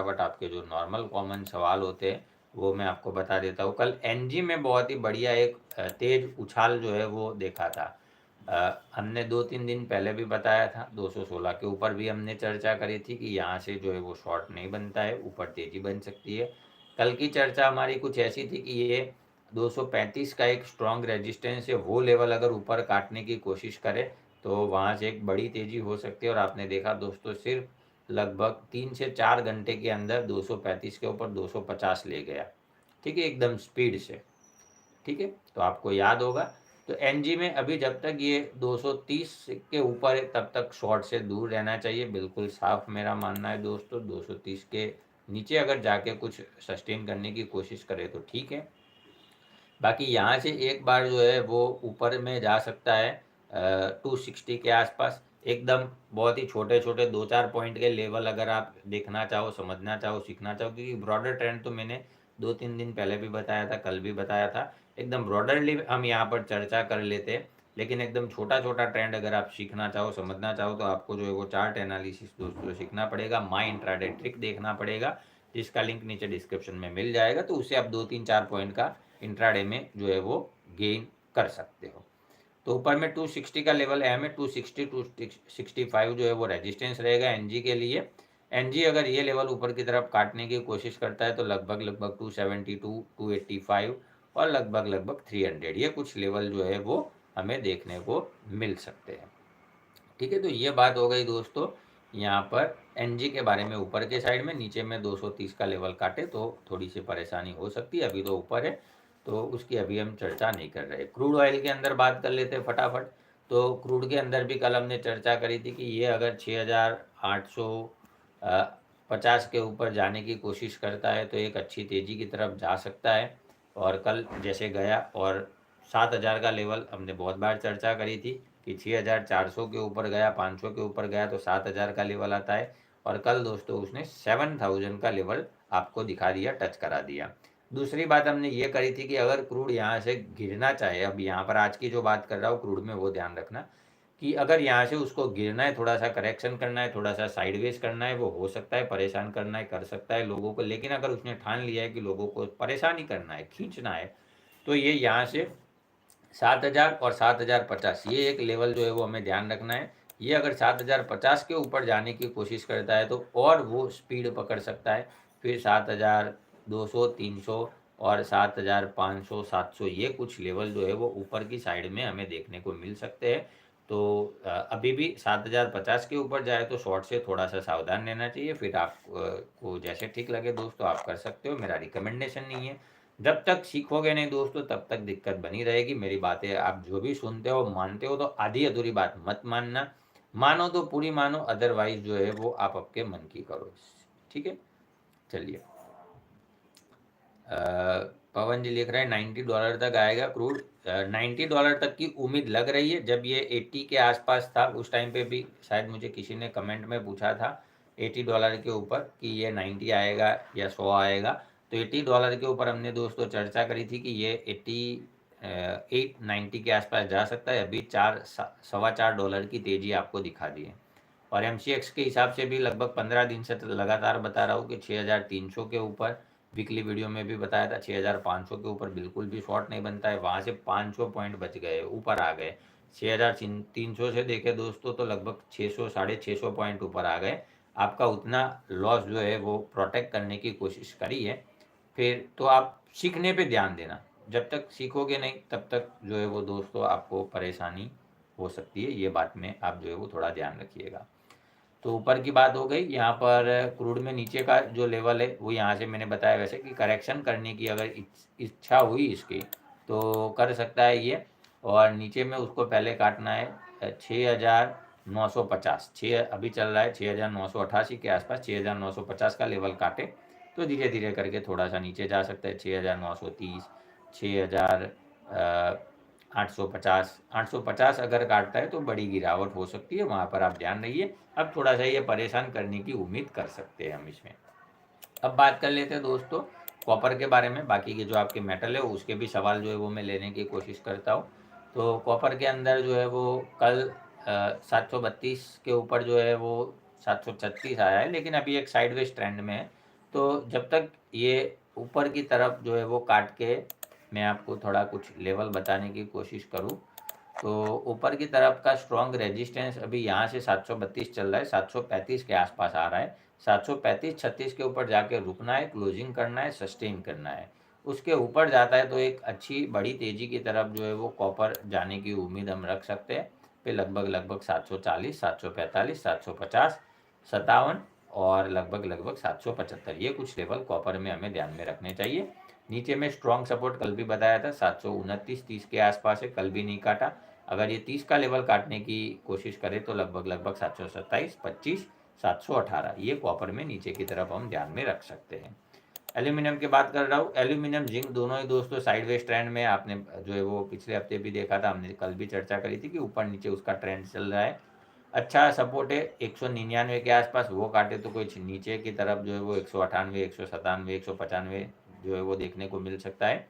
But आपके जो normal common सवाल होते हैं वो मैं आपको बता देता हूँ। कल एनजी में बहुत ही बढ़िया एक तेज उछाल जो है वो देखा था। हमने 2-3 दिन पहले भी बताया था, 216 के ऊपर भी हमने चर्चा करी थी कि यहाँ से जो है वो शॉर्ट नहीं बनता है, ऊपर तेजी बन सकती है। कल की चर्चा हमारी कुछ ऐसी थी कि ये 235 का एक स्ट्रॉन्ग रेजिस्टेंस है, वो लेवल अगर ऊपर काटने की कोशिश करे तो वहाँ से एक बड़ी तेजी हो सकती है। और आपने देखा दोस्तों, सिर्फ लगभग 3 से 4 घंटे के अंदर 235 के ऊपर 250 ले गया, ठीक है, एकदम स्पीड से, ठीक है। तो आपको याद होगा, तो एनजी में अभी जब तक ये 230 के ऊपर है तब तक शॉर्ट से दूर रहना चाहिए, बिल्कुल साफ मेरा मानना है दोस्तों। 230 के नीचे अगर जाके कुछ सस्टेन करने की कोशिश करे तो ठीक है, बाकी यहाँ से एक बार जो है वो ऊपर में जा सकता है 260 के आसपास। एकदम बहुत ही छोटे छोटे 2-4 पॉइंट के लेवल अगर आप देखना चाहो, समझना चाहो, सीखना चाहो, क्योंकि ब्रॉडर ट्रेंड तो मैंने 2-3 दिन पहले भी बताया था, कल भी बताया था। एकदम ब्रॉडरली हम यहाँ पर चर्चा कर लेते हैं, लेकिन एकदम छोटा छोटा ट्रेंड अगर आप सीखना चाहो, समझना चाहो, तो आपको जो है वो चार्ट एनालिसिस दोस्तों सीखना पड़ेगा, माई इंट्राडे ट्रिक देखना पड़ेगा, जिसका लिंक नीचे डिस्क्रिप्शन में मिल जाएगा। तो उससे आप 2-3-4 पॉइंट का इंट्राडे में जो है वो गेन कर सकते हो। तो ऊपर में 260 का लेवल है, हमें 260 265 जो है वो रेजिस्टेंस रहेगा एनजी के लिए। एनजी अगर ये लेवल ऊपर की तरफ काटने की कोशिश करता है तो लगभग लगभग 272 285 और लगभग 300, ये कुछ लेवल जो है वो हमें देखने को मिल सकते हैं, ठीक है। तो ये बात हो गई दोस्तों यहाँ पर एनजी के बारे में। ऊपर के साइड में, नीचे में 230 का लेवल काटे तो थोड़ी सी परेशानी हो सकती है, अभी तो ऊपर है तो उसकी अभी हम चर्चा नहीं कर रहे। क्रूड ऑयल के अंदर बात कर लेते हैं फटाफट। तो क्रूड के अंदर भी कल हमने चर्चा करी थी कि ये अगर 6850 के ऊपर जाने की कोशिश करता है तो एक अच्छी तेज़ी की तरफ जा सकता है। और कल जैसे गया, और 7000 का लेवल हमने बहुत बार चर्चा करी थी कि 6400 के ऊपर गया, 500 के ऊपर गया तो 7000 का लेवल आता है। और कल दोस्तों उसने 7000 का लेवल आपको दिखा दिया, टच करा दिया। दूसरी बात हमने ये करी थी कि अगर क्रूड यहाँ से गिरना चाहे, अब यहाँ पर आज की जो बात कर रहा हूँ क्रूड में वो ध्यान रखना कि अगर यहाँ से उसको गिरना है, थोड़ा सा करेक्शन करना है, थोड़ा सा साइडवेज करना है, वो हो सकता है, परेशान करना है, कर सकता है लोगों को। लेकिन अगर उसने ठान लिया है कि लोगों को परेशान ही करना है, खींचना है, तो ये यहाँ से 7000 और 7050 ये एक लेवल जो है वो हमें ध्यान रखना है। ये अगर 7050 के ऊपर जाने की कोशिश करता है तो और वो स्पीड पकड़ सकता है, फिर 7200 300 और 7500 700 ये कुछ लेवल जो है वो ऊपर की साइड में हमें देखने को मिल सकते हैं। तो अभी भी 7050 के ऊपर जाए तो शॉर्ट से थोड़ा सा सावधान रहना चाहिए, फिर आप को जैसे ठीक लगे दोस्तों आप कर सकते हो, मेरा रिकमेंडेशन नहीं है। जब तक सीखोगे नहीं दोस्तों तब तक दिक्कत बनी रहेगी। मेरी बातें आप जो भी सुनते हो मानते हो तो आधी अधूरी बात मत मानना, मानो तो पूरी मानो, अदरवाइज जो है वो आप आपके मन की करो, ठीक है। चलिए, पवन जी लिख रहे हैं $90 तक आएगा क्रूड। $90 तक की उम्मीद लग रही है। जब ये 80 के आसपास था उस टाइम पे भी शायद मुझे किसी ने कमेंट में पूछा था $80 के ऊपर कि ये 90 आएगा या 100 आएगा। तो $80 के ऊपर हमने दोस्तों चर्चा करी थी कि ये 88-90 के आसपास जा सकता है। अभी $4.25 की तेज़ी आपको दिखा दी है। और MCX के हिसाब से भी लगभग 15 दिन से लगातार बता रहा हूँ कि 6300 के ऊपर, वीकली वीडियो में भी बताया था 6500 के ऊपर बिल्कुल भी शॉर्ट नहीं बनता है। वहाँ से 500 पॉइंट बच गए, ऊपर आ गए। 6300 से देखे दोस्तों तो लगभग 600 650 पॉइंट ऊपर आ गए। आपका उतना लॉस जो है वो प्रोटेक्ट करने की कोशिश करी है। फिर तो आप सीखने पे ध्यान देना, जब तक सीखोगे नहीं तब तक जो है वो दोस्तों आपको परेशानी हो सकती है। ये बात में आप जो है वो थोड़ा ध्यान रखिएगा। तो ऊपर की बात हो गई। यहाँ पर क्रूड में नीचे का जो लेवल है वो यहाँ से मैंने बताया वैसे कि करेक्शन करने की अगर इच्छा हुई इसकी तो कर सकता है ये। और नीचे में उसको पहले काटना है 6950, अभी चल रहा है 6988 के आसपास, 6950 का लेवल काटे तो धीरे धीरे करके थोड़ा सा नीचे जा सकता है। 6930, 850 अगर काटता है तो बड़ी गिरावट हो सकती है, वहाँ पर आप ध्यान रहिए। अब थोड़ा सा ये परेशान करने की उम्मीद कर सकते हैं हम इसमें। अब बात कर लेते हैं दोस्तों कॉपर के बारे में। बाकी के जो आपके मेटल है उसके भी सवाल जो है वो मैं लेने की कोशिश करता हूँ। तो कॉपर के अंदर जो है वो कल 732 के ऊपर जो है वो 736 आया है, लेकिन अभी एक साइडवेज ट्रेंड में है। तो जब तक ये ऊपर की तरफ जो है वो काट के मैं आपको थोड़ा कुछ लेवल बताने की कोशिश करूँ, तो ऊपर की तरफ का स्ट्रॉन्ग रेजिस्टेंस अभी यहाँ से 732 चल रहा है, 735 के आसपास आ रहा है। 735-36 के ऊपर जाके रुकना है, क्लोजिंग करना है, सस्टेन करना है। उसके ऊपर जाता है तो एक अच्छी बड़ी तेज़ी की तरफ जो है वो कॉपर जाने की उम्मीद हम रख सकते हैं। फिर लगभग 740, 745, 750, 57 और लगभग 775, ये कुछ लेवल कॉपर में हमें ध्यान में रखने चाहिए। नीचे में स्ट्रॉन्ग सपोर्ट कल भी बताया था 729-30 के आसपास है, कल भी नहीं काटा। अगर ये 30 का लेवल काटने की कोशिश करें तो लगभग 727, 25, 718, ये कॉपर में नीचे की तरफ हम ध्यान में रख सकते हैं। एल्यूमिनियम की बात कर रहा हूँ, एल्यूमिनियम जिंक दोनों ही दोस्तों साइडवेज ट्रेंड में, आपने जो है वो पिछले हफ्ते भी देखा था, हमने कल भी चर्चा करी थी कि ऊपर नीचे उसका ट्रेंड चल रहा है। अच्छा सपोर्ट है 199 के आसपास, वो काटे तो कुछ नीचे की तरफ जो है वो 198, 197, 195 जो है वो देखने को मिल सकता है।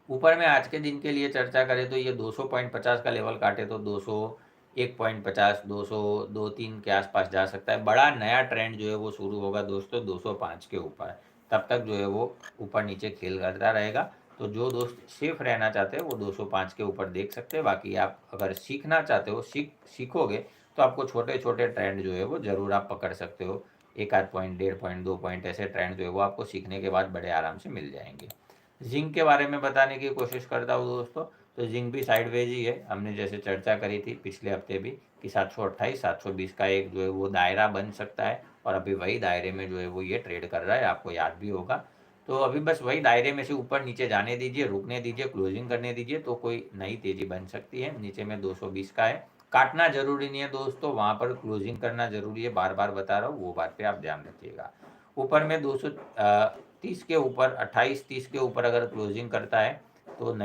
ऊपर में आज के दिन के लिए चर्चा करें तो ये 200.50 का लेवल काटे तो 201.50, 202-3 के आसपास जा सकता है। बड़ा नया ट्रेंड जो है वो शुरू होगा दोस्तों 205 के ऊपर, तब तक जो है वो ऊपर नीचे खेल करता रहेगा। तो जो दोस्त सेफ रहना चाहते हैं वो 205 के ऊपर देख सकते हैं। बाकी आप अगर सीखना चाहते हो, सीखोगे तो आपको छोटे छोटे ट्रेंड जो है वो ज़रूर आप पकड़ सकते हो। 1 आध पॉइंट, 1.5 पॉइंट, 2 पॉइंट ऐसे ट्रेंड जो है वो आपको सीखने के बाद बड़े आराम से मिल जाएंगे। जिंक के बारे में बताने की कोशिश करता हूँ दोस्तों, तो जिंक भी साइडवेज ही है। हमने जैसे चर्चा करी थी पिछले हफ्ते भी कि 728, 720 का एक जो है वो दायरा बन सकता है, और अभी वही दायरे में जो है वो ये ट्रेड कर रहा है, आपको याद भी होगा। तो अभी बस वही दायरे में से ऊपर नीचे जाने दीजिए, रुकने दीजिए, क्लोजिंग करने दीजिए, तो कोई नई तेजी बन सकती है। नीचे में 220 का है, काटना जरूरी नहीं है दोस्तों, वहाँ पर क्लोजिंग करना जरूरी है। बार बार बता रहा हूँ, वो बात पे आप ध्यान रखिएगा। ऊपर में 230 के ऊपर, 28-30 के ऊपर अगर क्लोजिंग करता है तो नई